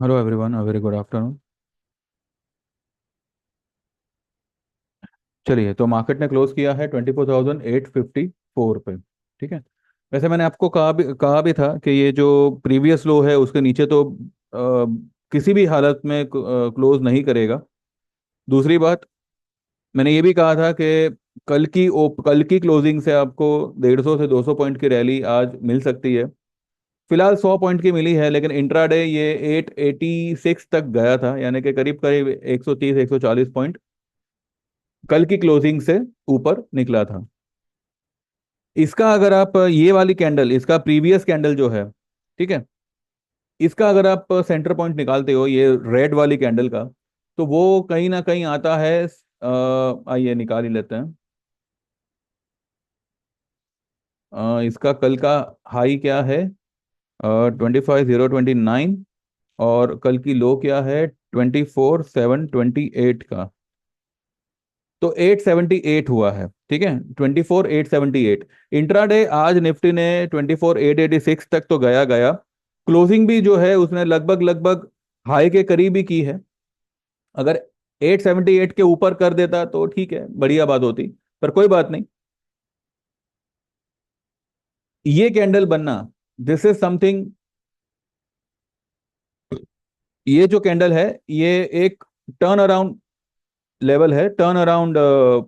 Hello everyone, very good afternoon. चलिए, तो market ने क्लोज किया है 24,854 पे। ठीक है। वैसे मैंने आपको कहा भी था कि ये जो प्रीवियस लो है उसके नीचे तो किसी भी हालत में क्लोज नहीं करेगा। दूसरी बात, मैंने ये भी कहा था कि कल की क्लोजिंग से आपको 150 से 200 पॉइंट की रैली आज मिल सकती है। फिलहाल 100 पॉइंट की मिली है, लेकिन इंट्राडे ये 886 तक गया था, यानी कि करीब करीब 130 140 पॉइंट कल की क्लोजिंग से ऊपर निकला था। इसका अगर आप ये वाली कैंडल, इसका प्रीवियस कैंडल जो है, ठीक है, इसका अगर आप सेंटर पॉइंट निकालते हो ये रेड वाली कैंडल का, तो वो कहीं ना कहीं आता है। आइए निकाल ही लेते हैं। इसका कल का हाई क्या है? 25,029। और कल की लो क्या है? 24,728 का। तो 878 हुआ है, ठीक है, 24,878। इंट्राडे आज निफ्टी ने 24,886 तक तो गया गया। क्लोजिंग भी जो है उसने लगभग लगभग हाई के करीब ही की है। अगर 878 के ऊपर कर देता तो ठीक है, बढ़िया बात होती। पर कोई बात नहीं। ये कैंडल बनना, दिस इज समथिंग। ये जो कैंडल है, ये एक टर्न अराउंड लेवल है, टर्न अराउंड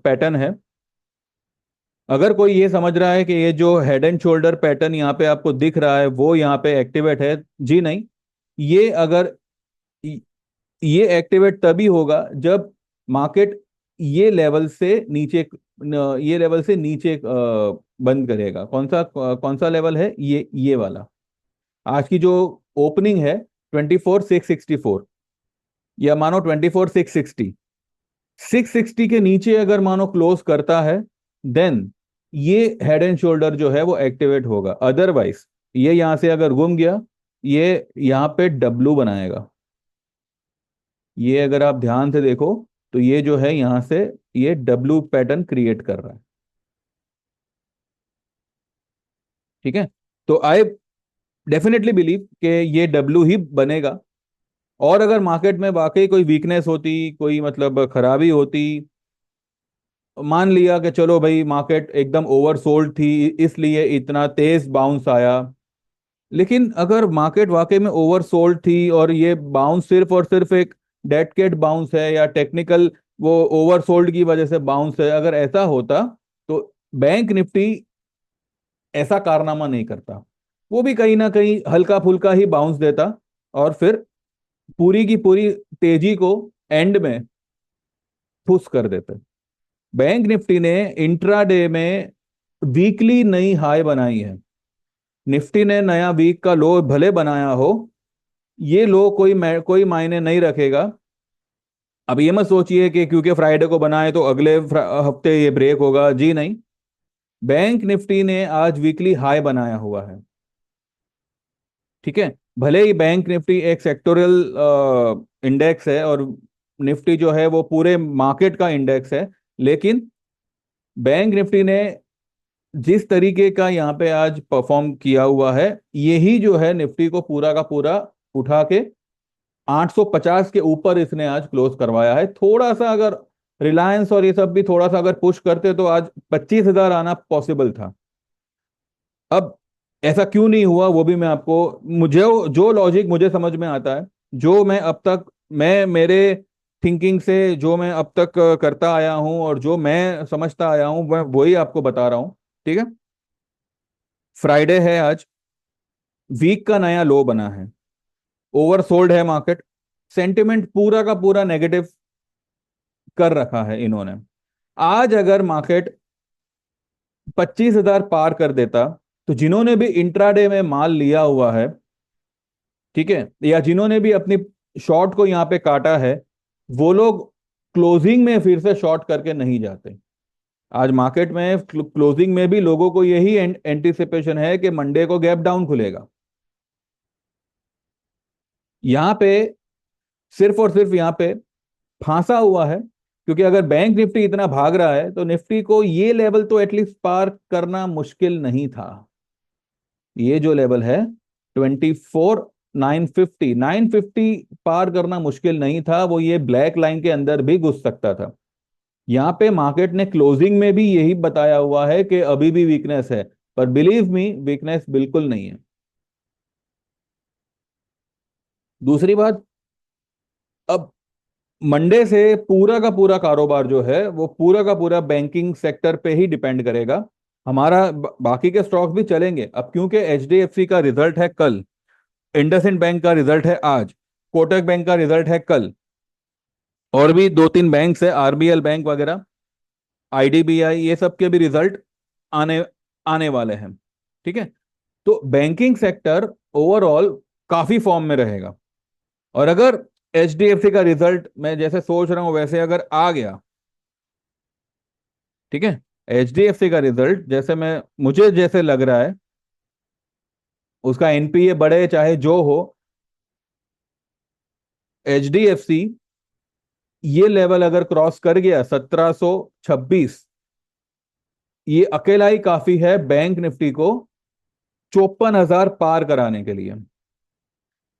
पैटर्न है। अगर कोई ये समझ रहा है कि ये जो हेड एंड शोल्डर पैटर्न यहाँ पे आपको दिख रहा है वो यहाँ पे एक्टिवेट है, जी नहीं। ये अगर ये एक्टिवेट तभी होगा जब मार्केट ये लेवल से नीचे ये लेवल से नीचे बंद करेगा। कौन सा लेवल है? ये वाला। आज की जो ओपनिंग है 24,664, या मानो 24,660। 660 के नीचे अगर मानो क्लोज करता है, देन ये हेड एंड शोल्डर जो है वो एक्टिवेट होगा। अदरवाइज ये यहां से अगर घूम गया, ये यहाँ पे डब्लू बनाएगा। ये अगर आप ध्यान से देखो तो ये जो है यहां से ये डब्लू पैटर्न क्रिएट कर रहा है। ठीक है। तो आई डेफिनेटली बिलीव कि ये डब्लू ही बनेगा। और अगर मार्केट में वाकई कोई वीकनेस होती, कोई मतलब खराबी होती, मान लिया कि चलो भाई मार्केट एकदम ओवरसोल्ड थी इसलिए इतना तेज बाउंस आया, लेकिन अगर मार्केट वाकई में ओवरसोल्ड थी और ये बाउंस सिर्फ और सिर्फ एक डेड कैट बाउंस है या टेक्निकल वो ओवरसोल्ड की वजह से बाउंस है, अगर ऐसा होता तो बैंक निफ्टी ऐसा कारनामा नहीं करता। वो भी कहीं ना कहीं हल्का फुल्का ही बाउंस देता और फिर पूरी की पूरी तेजी को एंड में पुश कर देते। बैंक निफ्टी ने इंट्राडे में वीकली नई हाई बनाई है। निफ्टी ने नया वीक का लो भले बनाया हो, ये लो कोई मायने नहीं रखेगा। अब ये मत सोचिए कि क्योंकि फ्राइडे को बनाए तो अगले हफ्ते ये ब्रेक होगा, जी नहीं। बैंक निफ्टी ने आज वीकली हाई बनाया हुआ है। ठीक है। भले ही बैंक निफ्टी एक सेक्टोरियल इंडेक्स है और निफ्टी जो है वो पूरे मार्केट का इंडेक्स है, लेकिन बैंक निफ्टी ने जिस तरीके का यहाँ पे आज परफॉर्म किया हुआ है, यही जो है निफ्टी को पूरा का पूरा उठा के 850 के ऊपर इसने आज क्लोज करवाया है। थोड़ा सा अगर रिलायंस और ये सब भी थोड़ा सा अगर पुश करते तो आज 25,000 आना पॉसिबल था। अब ऐसा क्यों नहीं हुआ वो भी मैं आपको, मुझे जो लॉजिक मुझे समझ में आता है, जो मैं अब तक, मैं मेरे थिंकिंग से जो मैं अब तक करता आया हूं और जो मैं समझता आया हूं, मैं वही आपको बता रहा हूं। ठीक है। फ्राइडे है आज, वीक का नया लो बना है, ओवरसोल्ड है मार्केट, सेंटिमेंट पूरा का पूरा नेगेटिव कर रखा है इन्होंने। आज अगर मार्केट 25,000 पार कर देता तो जिन्होंने भी इंट्राडे में माल लिया हुआ है, ठीक है, या जिन्होंने भी अपनी शॉर्ट को यहाँ पे काटा है, वो लोग क्लोजिंग में फिर से शॉर्ट करके नहीं जाते। आज मार्केट में क्लोजिंग में भी लोगों को यही एंटिसिपेशन है कि मंडे को गैप डाउन खुलेगा। यहाँ पे सिर्फ और सिर्फ यहाँ पे फांसा हुआ है, क्योंकि अगर बैंक निफ्टी इतना भाग रहा है तो निफ्टी को ये लेवल तो एटलीस्ट पार करना मुश्किल नहीं था। ये जो लेवल है 950 पार करना मुश्किल नहीं था, वो ये ब्लैक लाइन के अंदर भी घुस सकता था। यहाँ पे मार्केट ने क्लोजिंग में भी यही बताया हुआ है कि अभी भी वीकनेस है, पर बिलीव मी वीकनेस बिल्कुल नहीं है। दूसरी बात, अब मंडे से पूरा का पूरा कारोबार जो है वो पूरा का पूरा बैंकिंग सेक्टर पे ही डिपेंड करेगा। हमारा बाकी के स्टॉक्स भी चलेंगे अब, क्योंकि एचडीएफसी का रिजल्ट है कल, इंडसइंड बैंक का रिजल्ट है आज, कोटक बैंक का रिजल्ट है कल, और भी दो तीन बैंक है, आरबीएल बैंक वगैरह, आईडीबीआई, ये सब के भी रिजल्ट आने आने वाले हैं। ठीक है, तो बैंकिंग सेक्टर ओवरऑल काफी फॉर्म में रहेगा। और अगर एचडीएफसी का रिजल्ट मैं जैसे सोच रहा हूं वैसे अगर आ गया, ठीक है, एचडीएफसी का रिजल्ट जैसे मैं मुझे जैसे लग रहा है, उसका एनपीए बढ़े चाहे जो हो, एचडीएफसी ये लेवल अगर क्रॉस कर गया 1726, ये अकेला ही काफी है बैंक निफ्टी को 54,000 पार कराने के लिए।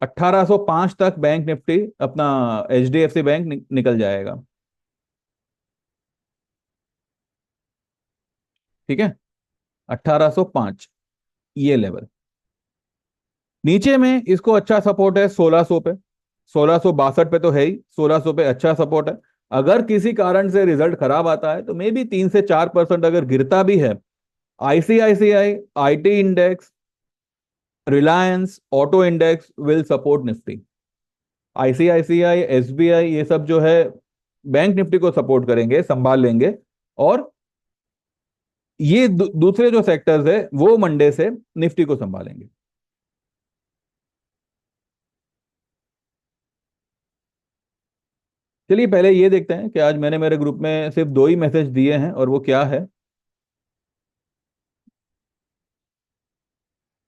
1805 तक बैंक निफ्टी अपना एचडीएफसी बैंक निकल जाएगा। ठीक है, 1805 ये लेवल। नीचे में इसको अच्छा सपोर्ट है 1600 पे, 1662 पे तो है ही, 1600 पे अच्छा सपोर्ट है। अगर किसी कारण से रिजल्ट खराब आता है तो मे बी 3 से 4% अगर गिरता भी है, ICICI, IT index, Reliance, auto index will support Nifty. ICICI, SBI, ये सब जो है बैंक निफ्टी को सपोर्ट करेंगे, संभाल लेंगे। और ये दूसरे जो सेक्टर्स है वो मंडे से निफ्टी को संभालेंगे। चलिए पहले ये देखते हैं कि आज मैंने मेरे ग्रुप में सिर्फ दो ही मैसेज दिए हैं, और वो क्या है।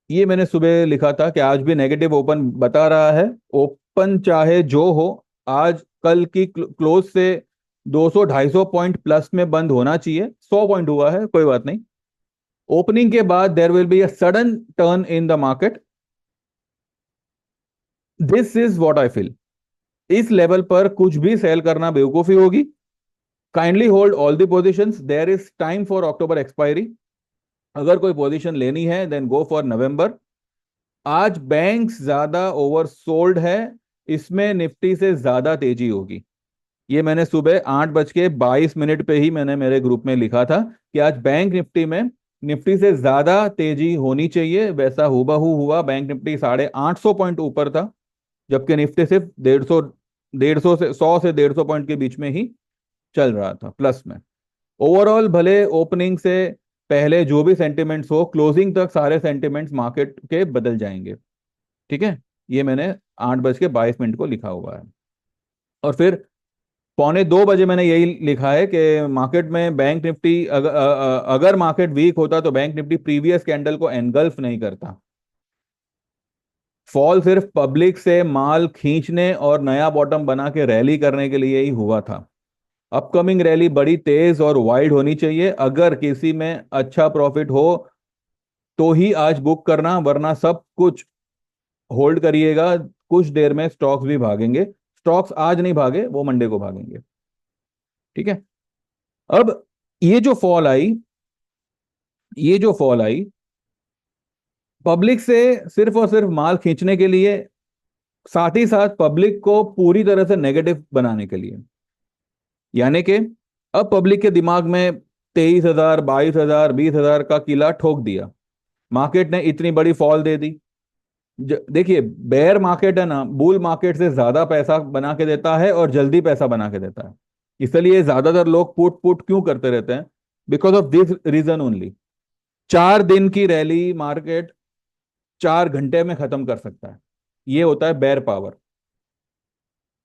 ये मैंने सुबह लिखा था कि आज भी नेगेटिव ओपन बता रहा है, ओपन चाहे जो हो, आज कल की क्लोज से 200 250 पॉइंट प्लस में बंद होना चाहिए। 100 पॉइंट हुआ है कोई बात नहीं, ओपनिंग के बाद there will be a sudden turn in the market. This is what I feel. इस लेवल पर कुछ भी सेल करना बेवकूफी होगी। Kindly hold all the positions, there is time for October expiry. अगर कोई पोजीशन लेनी है देन गो फॉर नवंबर। आज बैंक्स ज्यादा ओवरसोल्ड है, इसमें निफ्टी से ज्यादा तेजी होगी। ये मैंने सुबह 8:22 पे ही मैंने मेरे ग्रुप में लिखा था कि आज बैंक निफ्टी में निफ्टी से ज्यादा तेजी होनी चाहिए। वैसा हूबहू हुआ, बैंक निफ्टी 850 पॉइंट ऊपर था, जबकि निफ्टी सिर्फ 100 से 150 पॉइंट के बीच में ही चल रहा था प्लस में। ओवरऑल भले ओपनिंग से पहले जो भी सेंटिमेंट्स हो, क्लोजिंग तक सारे सेंटिमेंट्स मार्केट के बदल जाएंगे। ठीक है, ये मैंने 8:22 को लिखा हुआ है। और फिर 1:45 मैंने यही लिखा है कि मार्केट में बैंक निफ्टी अगर मार्केट वीक होता तो बैंक निफ्टी प्रीवियस कैंडल को एनगल्फ नहीं करता। फॉल सिर्फ पब्लिक से माल खींचने और नया बॉटम बना के रैली करने के लिए ही हुआ था। अपकमिंग रैली बड़ी तेज और वाइड होनी चाहिए। अगर किसी में अच्छा प्रॉफिट हो तो ही आज बुक करना, वरना सब कुछ होल्ड करिएगा। कुछ देर में स्टॉक्स भी भागेंगे, स्टॉक्स आज नहीं भागे वो मंडे को भागेंगे। ठीक है, अब ये जो फॉल आई, ये जो फॉल आई पब्लिक से सिर्फ और सिर्फ माल खींचने के लिए, साथ ही साथ पब्लिक को पूरी तरह से नेगेटिव बनाने के लिए। यानी कि अब पब्लिक के दिमाग में 23,000, 22,000, 20,000 का किला ठोक दिया, मार्केट ने इतनी बड़ी फॉल दे दी। देखिए, बेयर मार्केट है ना, बुल मार्केट से ज्यादा पैसा बना के देता है और जल्दी पैसा बना के देता है। इसलिए ज्यादातर लोग पुट पुट क्यों करते रहते हैं? Because of this reason only. 4 दिन की रैली मार्केट 4 घंटे में खत्म कर सकता है, ये होता है बेयर पावर।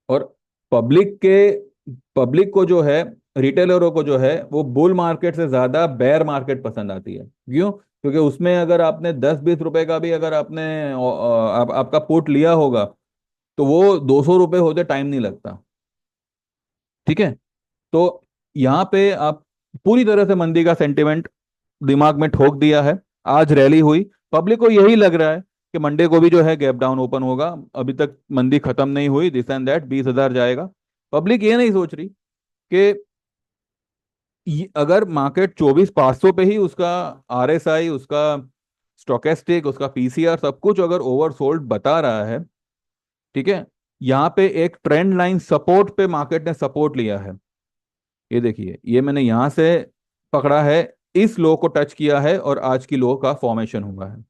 और पब्लिक के पब्लिक को जो है, रिटेलरों को जो है, वो बुल मार्केट से ज्यादा बेयर मार्केट पसंद आती है। क्यों? क्योंकि उसमें अगर आपने 10-20 रुपए का भी अगर आपने आपका पुट लिया होगा तो वो 200 रुपए होते टाइम नहीं लगता। ठीक है, तो यहाँ पे आप पूरी तरह से मंदी का सेंटिमेंट दिमाग में ठोक दिया है। आज रैली हुई, पब्लिक को यही लग रहा है कि मंडे को भी जो है गैप डाउन ओपन होगा, अभी तक मंदी खत्म नहीं हुई, दिस एंड दैट 20,000 जाएगा। पब्लिक ये नहीं सोच रही कि अगर मार्केट 24,500 पे ही उसका RSI, उसका स्टोकेस्टिक, उसका PCR सब कुछ अगर ओवरसोल्ड बता रहा है, ठीक है, यहाँ पे एक ट्रेंड लाइन सपोर्ट पे मार्केट ने सपोर्ट लिया है। ये देखिए, ये मैंने यहां से पकड़ा है, इस लो को टच किया है और आज की लो का फॉर्मेशन हुआ है।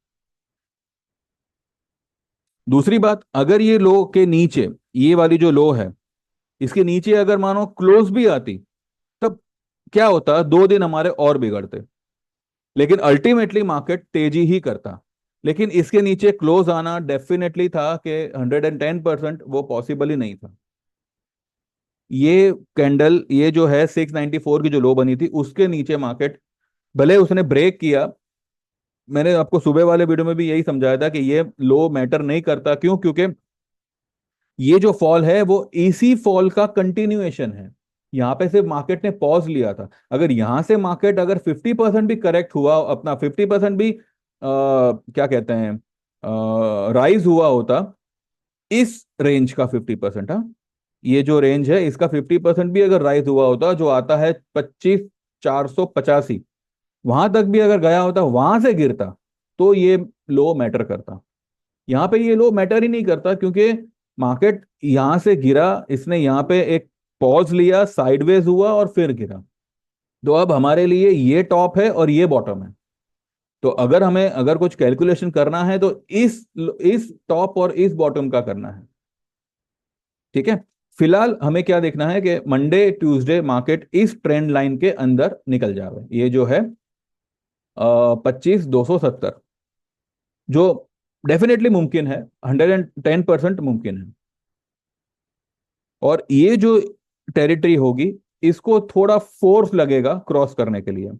दूसरी बात, अगर ये लो के नीचे, ये वाली जो लो है, इसके नीचे अगर मानो क्लोज भी आती, तब क्या होता, 2 दिन हमारे और बिगड़ते, लेकिन अल्टीमेटली मार्केट तेजी ही करता। लेकिन इसके नीचे क्लोज आना डेफिनेटली था कि 110% वो पॉसिबल ही नहीं था। ये कैंडल, ये जो है 694 की जो लो बनी थी, उसके नीचे मार्केट भले उसने ब्रेक किया, मैंने आपको सुबह वाले वीडियो में भी यही समझाया था कि ये लो मैटर नहीं करता। क्यों? क्योंकि ये जो फॉल है वो इसी फॉल का कंटिन्यूएशन है। यहाँ पे सिर्फ मार्केट ने पॉज लिया था। अगर यहां से मार्केट अगर 50% भी करेक्ट हुआ, अपना 50% भी क्या कहते हैं, राइज हुआ होता, इस रेंज का 50%, हाँ, ये जो रेंज है इसका 50% भी अगर राइज हुआ होता, जो आता है 25,485, वहां तक भी अगर गया होता, वहां से गिरता, तो ये लो मैटर करता। यहाँ पे ये लो मैटर ही नहीं करता, क्योंकि मार्केट यहां से गिरा, इसने यहाँ पे एक पॉज लिया, साइडवेज हुआ और फिर गिरा। तो अब हमारे लिए ये टॉप है और ये बॉटम है। तो अगर हमें अगर कुछ कैलकुलेशन करना है तो इस टॉप और इस बॉटम का करना है। ठीक है, फिलहाल हमें क्या देखना है कि मंडे ट्यूसडे मार्केट इस ट्रेंड लाइन के अंदर निकल जावे, ये जो है 25,270, जो डेफिनेटली मुमकिन है, 110% मुमकिन है। और ये जो टेरिटरी होगी, इसको थोड़ा फोर्स लगेगा क्रॉस करने के लिए।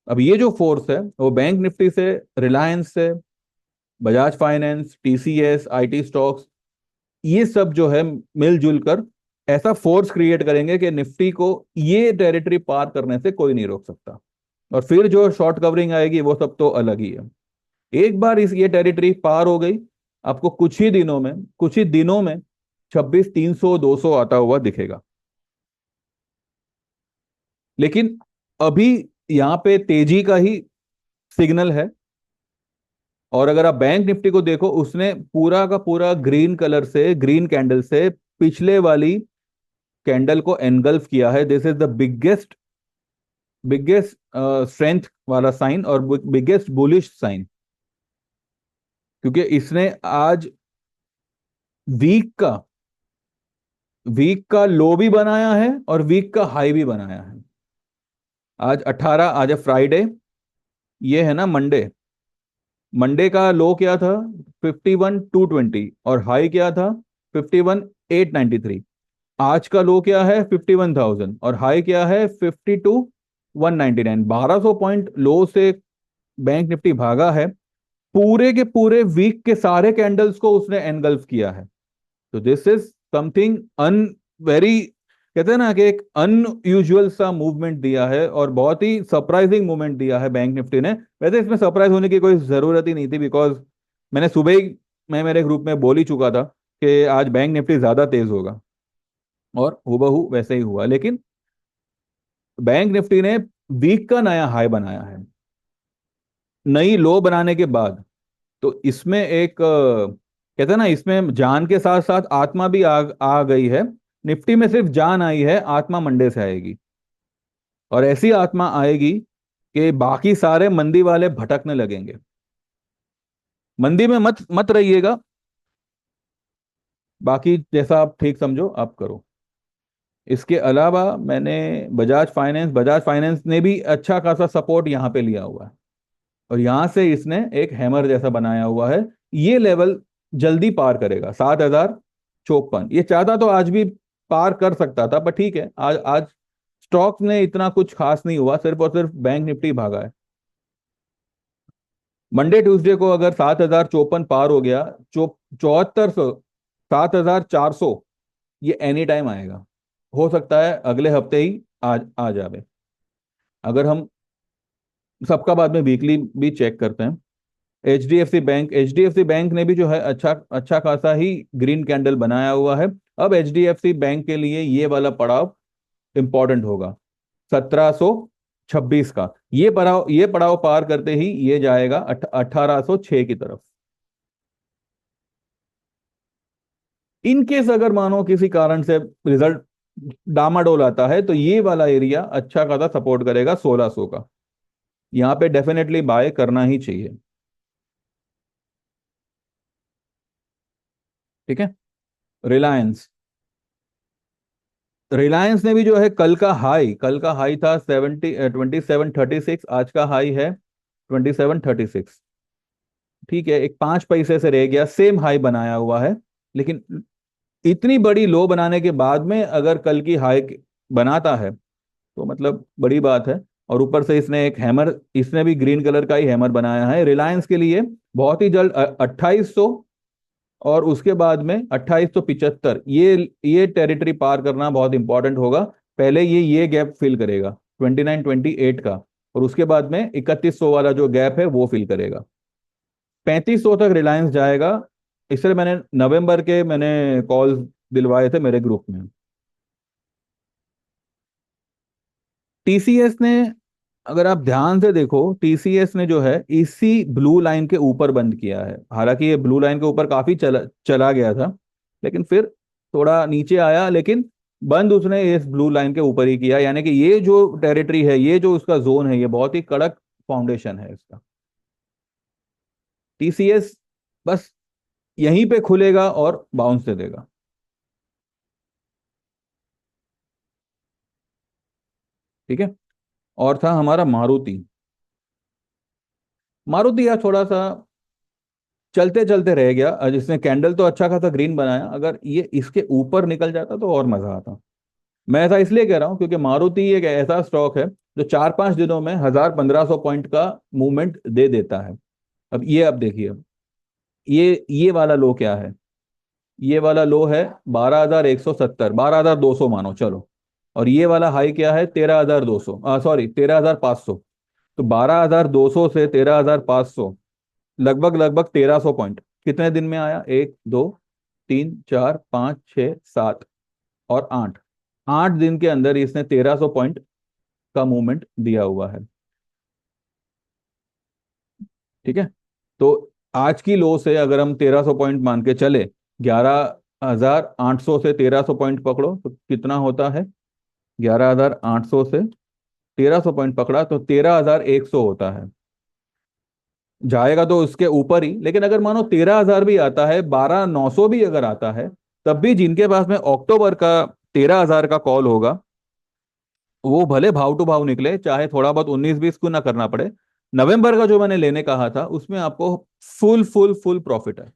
अब ये जो फोर्स है वो बैंक निफ्टी से, रिलायंस से, Bajaj finance, TCS, IT stocks, ये सब जो है मिलजुल कर ऐसा फोर्स क्रिएट करेंगे कि निफ्टी को ये टेरिटरी पार करने से कोई नहीं रोक सकता। और फिर जो शॉर्ट कवरिंग आएगी वो सब तो अलग ही है। एक बार इस ये टेरिटरी पार हो गई, आपको कुछ ही दिनों में 26,300 200 आता हुआ दिखेगा। लेकिन अभी यहाँ पे तेजी का ही सिग्नल है। और अगर आप बैंक निफ्टी को देखो, उसने पूरा का पूरा ग्रीन कलर से, ग्रीन कैंडल से पिछले वाली कैंडल को एनगल्फ किया है। This is the biggest biggest strength वाला साइन और बिगेस्ट बुलिश साइन, क्योंकि इसने आज वीक का वीक का लो भी बनाया है और वीक का हाई भी बनाया है। आज 18, आज है फ्राइडे, ये है ना मंडे। मंडे का लो क्या था? 51,220, और हाई क्या था? 51,893। आज का लो क्या है? 51,000, और हाई क्या है? 52,199। 1,200 पॉइंट लो से बैंक निफ्टी भागा है। पूरे के पूरे वीक के सारे कैंडल्स को उसने एनगल्फ किया है। तो this is something an very, कहते हैं ना कि एक अनयूजुअल सा मूवमेंट दिया है, और बहुत ही सरप्राइजिंग मूवमेंट दिया है बैंक निफ्टी ने। वैसे इसमें सरप्राइज होने की कोई जरूरत ही नहीं थी, बिकॉज मैंने सुबह ही, मैं मेरे ग्रुप में बोल ही चुका था कि आज बैंक निफ्टी ज्यादा तेज होगा, और हूबहू वैसे ही हुआ। लेकिन बैंक निफ्टी ने वीक का नया हाई बनाया है, नई लो बनाने के बाद। तो इसमें एक कहते हैं ना, इसमें जान के साथ साथ आत्मा भी आ गई है। निफ्टी में सिर्फ जान आई है, आत्मा मंडे से आएगी। और ऐसी आत्मा आएगी कि बाकी सारे मंदी वाले भटकने लगेंगे। मंदी में मत मत रहिएगा, बाकी जैसा आप ठीक समझो आप करो। इसके अलावा मैंने बजाज फाइनेंस ने भी अच्छा खासा सपोर्ट यहाँ पे लिया हुआ है, और यहां से इसने एक हैमर जैसा बनाया हुआ है। ये लेवल जल्दी पार करेगा, 7,054। ये चाहता तो आज भी पार कर सकता था, पर ठीक है, आज आज स्टॉक ने इतना कुछ खास नहीं हुआ, सिर्फ और सिर्फ बैंक निफ्टी भागा है। मंडे ट्यूसडे को अगर 7,054 पार हो गया, 7400, 7,400, ये एनी टाइम आएगा। हो सकता है अगले हफ्ते ही आ जावे। अगर हम सबका बाद में वीकली भी चेक करते हैं, H D F C bank ने भी जो है अच्छा अच्छा खासा ही ग्रीन कैंडल बनाया हुआ है। अब H D F C bank के लिए ये वाला पड़ाव इंपॉर्टेंट होगा, 1726 का। ये पड़ाव पार करते ही ये जाएगा 1806 की तरफ। इनकेस अगर मानो किसी कारण से रिजल्ट डामाडोल आता है तो ये वाला एरिया अच्छा खासा सपोर्ट करेगा 1600 का। यहाँ पे डेफिनेटली बाय करना ही चाहिए। ठीक है। रिलायंस रिलायंस ने भी जो है कल का हाई था 2736, आज का हाई है 2736। ठीक है, एक 5 पैसे से रह गया, सेम हाई बनाया हुआ है। लेकिन इतनी बड़ी लो बनाने के बाद में अगर कल की हाई बनाता है तो मतलब बड़ी बात है। और ऊपर से इसने भी ग्रीन कलर का ही हैमर बनाया है रिलायंस के लिए। बहुत ही जल्द 2800 और उसके बाद में 2875, ये टेरिटरी पार करना बहुत इंपॉर्टेंट होगा। पहले ये गैप फिल करेगा 2928 का, और उसके बाद में 3100 वाला जो गैप है वो फिल करेगा। 3500 तक रिलायंस जाएगा। इसलिए मैंने कॉल दिलवाए थे मेरे ग्रुप में। टीसीएस ने, अगर आप ध्यान से देखो, टीसीएस ने जो है इसी ब्लू लाइन के ऊपर बंद किया है। हालांकि ये ब्लू लाइन के ऊपर काफी चला चला गया था, लेकिन फिर थोड़ा नीचे आया, लेकिन बंद उसने इस ब्लू लाइन के ऊपर ही किया। यानी कि ये जो टेरिटरी है, ये जो उसका जोन है, ये बहुत ही कड़क फाउंडेशन है इसका। टीसीएस बस यहीं पे खुलेगा और बाउंस दे देगा। ठीक है। और था हमारा मारुति। मारुति यार थोड़ा सा चलते चलते रह गया। जिसने कैंडल तो अच्छा खासा ग्रीन बनाया, अगर ये इसके ऊपर निकल जाता तो और मजा आता। मैं ऐसा इसलिए कह रहा हूँ क्योंकि मारुति एक ऐसा स्टॉक है जो 4-5 दिनों में 1000-1500 पॉइंट का मूवमेंट दे देता है। अब देखिए, ये वाला लो क्या है? ये वाला लो है 12,170, 12,200 मानो चलो। और ये वाला हाई क्या है? 13,200, सॉरी 13,500। तो 12,200 से 13,500, लगभग लगभग 1300 पॉइंट कितने दिन में आया? 1, 2, 3, 4, 5, 6, 7 और 8। 8 दिन के अंदर इसने 1300 पॉइंट का मूवमेंट दिया हुआ है। ठीक है। तो आज की लो से अगर हम 1300 पॉइंट मान के चले, 11,800 से 1300 पॉइंट पकड़ो तो कितना होता है? 11,800 से 1300 पॉइंट पकड़ा तो 13,100 होता है। जाएगा तो उसके ऊपर ही, लेकिन अगर मानो 13,000 भी आता है, 12,900 भी अगर आता है, तब भी जिनके पास में अक्टूबर का 13,000 का कॉल होगा, वो भले भाव टू भाव निकले, चाहे थोड़ा बहुत 19-20 को ना करना पड़े। नवंबर का जो मैंने लेने कहा था उसमें आपको फुल फुल फुल प्रॉफिट है।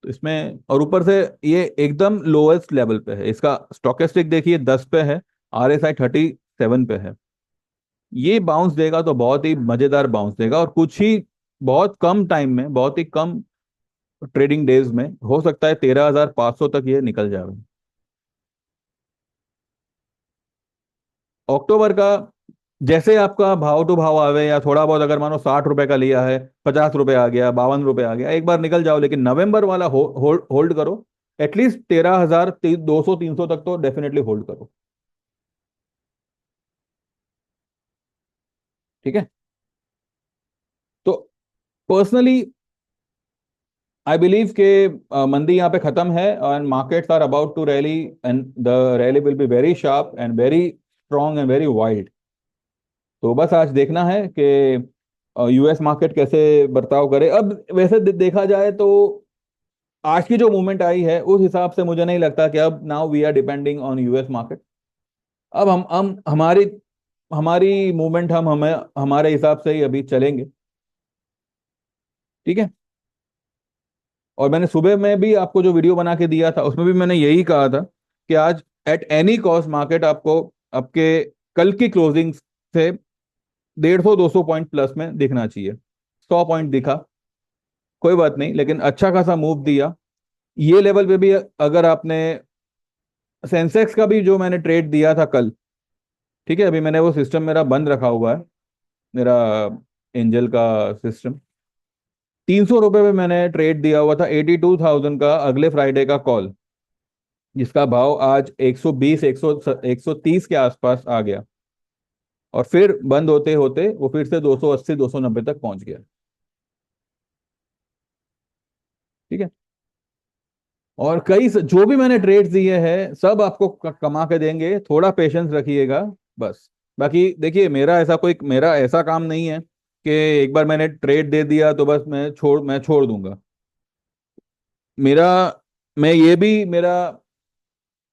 तो इसमें और ऊपर से ये एकदम लोएस्ट लेवल पे है। इसका स्टोकेस्टिक देखिए 10 पे है, RSI 37 पे है। ये बाउंस देगा तो बहुत ही मजेदार बाउंस देगा, और कुछ ही बहुत कम टाइम में, बहुत ही कम ट्रेडिंग डेज में हो सकता है 13,500 तक ये निकल जाए। अक्टूबर का जैसे आपका भाव टू भाव आवे, या थोड़ा बहुत अगर मानो 60 रुपए का लिया है, 50 रुपए आ गया, 52 रुपए आ गया, एक बार निकल जाओ, लेकिन नवंबर वाला होल्ड करो। एटलीस्ट 13,200-300 तक तो डेफिनेटली होल्ड करो। ठीक है। तो पर्सनली आई बिलीव के मंदी यहाँ पे खत्म है, and markets are about to rally, and the rally will be very sharp and very strong and very wild. तो बस आज देखना है कि यूएस मार्केट कैसे बर्ताव करे। अब वैसे देखा जाए तो आज की जो मूवमेंट आई है उस हिसाब से मुझे नहीं लगता कि अब now we are depending on US market. अब हम हमारी हमारी मूवमेंट हम हमें हमारे हिसाब से ही अभी चलेंगे। ठीक है। और मैंने सुबह में भी आपको जो वीडियो बना के दिया था उसमें भी मैंने यही कहा था कि आज एट एनी कॉस्ट मार्केट आपको आपके कल की क्लोजिंग से 150-200 पॉइंट प्लस में दिखना चाहिए। 100 पॉइंट दिखा, कोई बात नहीं, लेकिन अच्छा खासा मूव दिया। ये लेवल पे भी अगर आपने सेंसेक्स का भी जो मैंने ट्रेड दिया था कल, ठीक है, अभी मैंने वो सिस्टम मेरा बंद रखा हुआ है, मेरा एंजल का सिस्टम। 300 रुपये में मैंने ट्रेड दिया हुआ था 82,000 का अगले फ्राइडे का कॉल, जिसका भाव आज 120 130 के आसपास आ गया, और फिर बंद होते होते वो फिर से 280 290 तक पहुंच गया। ठीक है। और जो भी मैंने ट्रेड्स दिए हैं सब आपको कमा के देंगे, थोड़ा पेशेंस रखिएगा बस। बाकी देखिए, मेरा ऐसा काम नहीं है कि एक बार मैंने ट्रेड दे दिया तो बस मैं छोड़ दूंगा। मेरा मैं ये भी मेरा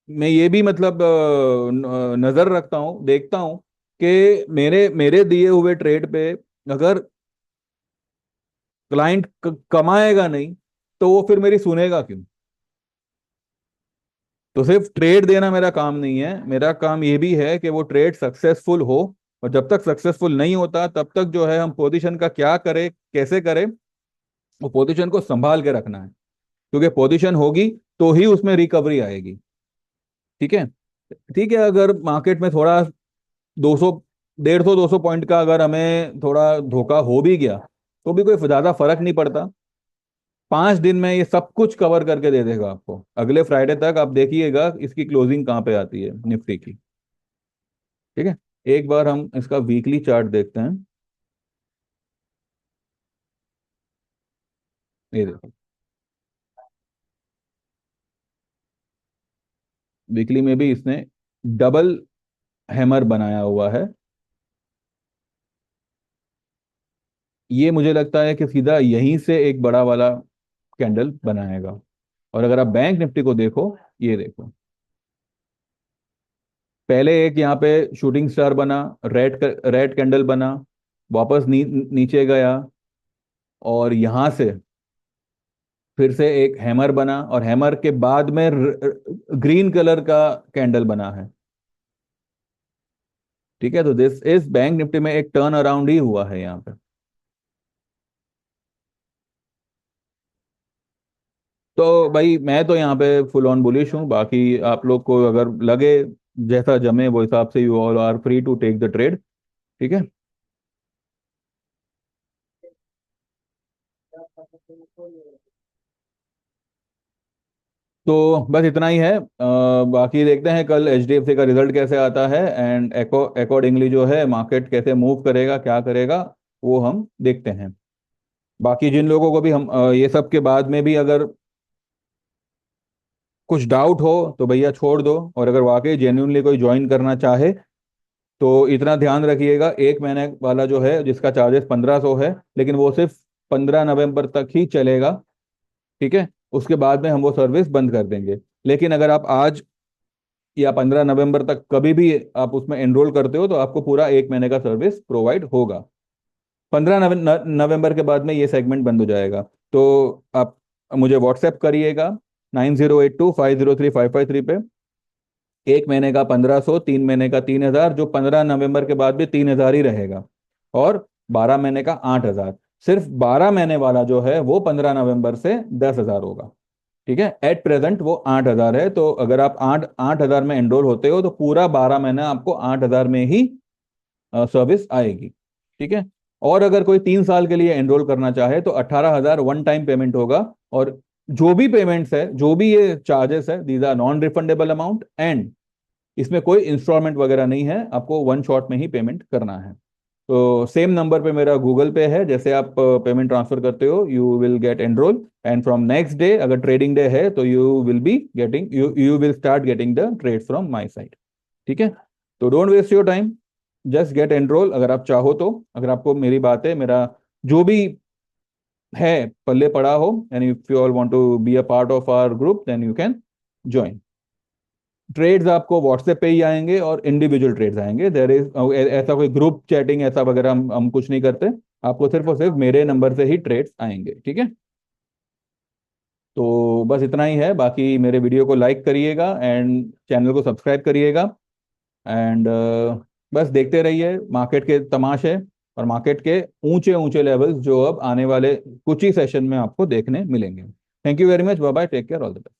मैं ये भी मतलब नजर रखता हूँ, देखता हूँ कि मेरे मेरे दिए हुए ट्रेड पे अगर क्लाइंट कमाएगा नहीं तो वो फिर मेरी सुनेगा क्यों। तो सिर्फ ट्रेड देना मेरा काम नहीं है, मेरा काम ये भी है कि वो ट्रेड सक्सेसफुल हो। और जब तक सक्सेसफुल नहीं होता तब तक जो है हम पोजीशन का क्या करें, कैसे करें, वो पोजीशन को संभाल के रखना है, क्योंकि पोजीशन होगी तो ही उसमें रिकवरी आएगी। ठीक है। ठीक है, अगर मार्केट में थोड़ा 200 150 200 पॉइंट का अगर हमें थोड़ा धोखा हो भी गया तो भी कोई ज्यादा फर्क नहीं पड़ता। 5 दिन में ये सब कुछ कवर करके दे देगा आपको, अगले फ्राइडे तक आप देखिएगा इसकी क्लोजिंग कहाँ पे आती है निफ्टी की। ठीक है। एक बार हम इसका वीकली चार्ट देखते हैं। ये देखो, वीकली में भी इसने डबल हैमर बनाया हुआ है। ये मुझे लगता है कि सीधा यहीं से एक बड़ा वाला कैंडल बनाएगा। और अगर आप बैंक निफ्टी को देखो, ये देखो, पहले एक यहाँ पे शूटिंग स्टार बना, रेड कैंडल बना, वापस नीचे गया, और यहां से फिर से एक हैमर बना, और हैमर के बाद में ग्रीन कलर का कैंडल बना है। ठीक है। तो दिस इज बैंक निफ्टी में एक टर्न अराउंड ही हुआ है यहाँ पे। तो भाई मैं तो यहाँ पे फुल ऑन बुलिश हूँ, बाकी आप लोग को अगर लगे जैसा जमे वो हिसाब से you all are free to take the trade. ठीक है। तो बस इतना ही है। बाकी देखते हैं कल एचडीएफसी का रिजल्ट कैसे आता है, एंड अकॉर्डिंगली जो है मार्केट कैसे मूव करेगा, क्या करेगा, वो हम देखते हैं। बाकी जिन लोगों को भी हम ये सब के बाद में भी अगर कुछ डाउट हो तो भैया छोड़ दो, और अगर वाकई जेन्युइनली कोई ज्वाइन करना चाहे तो इतना ध्यान रखिएगा, 1 महीने वाला जो है जिसका चार्जेस 1500 है, लेकिन वो सिर्फ 15 नवंबर तक ही चलेगा। ठीक है। उसके बाद में हम वो सर्विस बंद कर देंगे। लेकिन अगर आप आज या 15 नवंबर तक कभी भी आप उसमें एनरोल करते हो तो आपको पूरा 1 महीने का सर्विस प्रोवाइड होगा। 15 नवंबर के बाद में ये सेगमेंट बंद हो जाएगा। तो आप मुझे व्हाट्सएप करिएगा 9082503553 पे। 1 महीने का 1500, 3 महीने का 3000, जो 15 नवंबर के बाद भी 3000 ही रहेगा, और 12 महीने का 8000। सिर्फ 12 महीने वाला जो है वो 15 नवंबर से 10,000 होगा। ठीक है। एट प्रेजेंट वो 8,000 है, तो अगर आप 8,000 में एनरोल होते हो तो पूरा 12 महीना आपको 8,000 में ही सर्विस आएगी। ठीक है। और अगर कोई 3 साल के लिए एनरोल करना चाहे तो 18,000 वन टाइम पेमेंट होगा। और जो भी पेमेंट्स है, जो भी ये चार्जेस है, these are non refundable amount, and इसमें कोई इंस्टॉलमेंट वगैरह नहीं है, आपको वन शॉट में ही पेमेंट करना है। तो सेम नंबर पे मेरा गूगल पे है, जैसे आप पेमेंट ट्रांसफर करते हो you will get enrol, and from next day अगर ट्रेडिंग डे है तो you will start getting the trade from my side. ठीक है। तो don't waste your time, just get enrol अगर आप चाहो तो। अगर आपको मेरी बातें, मेरा जो भी है पल्ले पड़ा हो, and if you all want to be a part of our group then you can join. Trades आपको व्हाट्सएप पे ही आएंगे और इंडिविजुअल ट्रेड्स आएंगे, देर इज ऐसा कोई ग्रुप चैटिंग ऐसा वगैरह हम कुछ नहीं करते। आपको सिर्फ और सिर्फ मेरे नंबर से ही ट्रेड्स आएंगे। ठीक है। तो बस इतना ही है, बाकी मेरे वीडियो को लाइक करिएगा एंड चैनल को सब्सक्राइब करिएगा, एंड बस देखते रहिए मार्केट के तमाशे और मार्केट के ऊंचे ऊंचे लेवल्स जो अब आने वाले कुछ ही सेशन में आपको देखने मिलेंगे। Thank you very much, bye bye, take care, all the best.